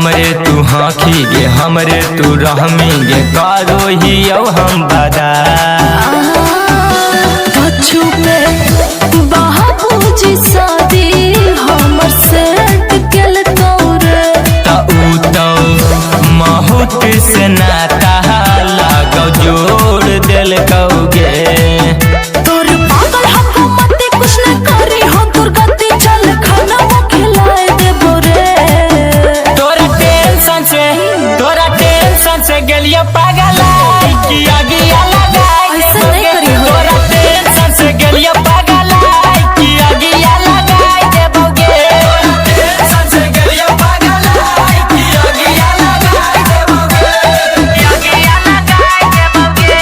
हमरे तू हाँखी गे हमरे तू रहमी गे करो ही अब हम बदा छुपे बाबूजी शादी हमर सेट केल तोरे तो बहुत से नाता लगो जोड़ दिल कौगे तोर पागल हुकूमत कुछ न करी हो दुर्गति चल खाना वो खिलाए देबो रे तोरा टेंशन से गेलियो पागल की आगिया लगाई ऐसा नहीं करी हो तोरा टेंशन से गेलियो पागल की आगिया लगाई देबोगे टेंशन से गेलियो पागल की आगिया लगाई देबोगे आगिया लगाई देबोगे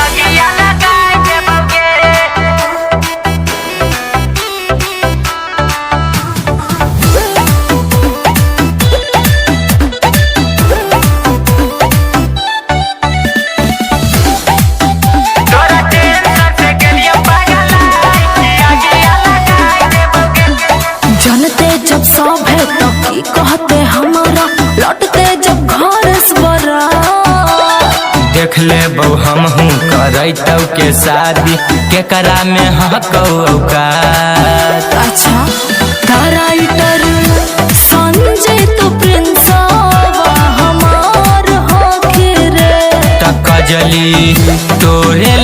आगिया लगाई देबोगे जानते जब सब है तो की कहते हमारा लौटते जब घर सवरा देख ले बहु हम हूँ करैतौ के शादी केकरा में हकौ औकात अच्छा राइटर संजय तो प्रिंसवा हमार हो रे कजली तोरे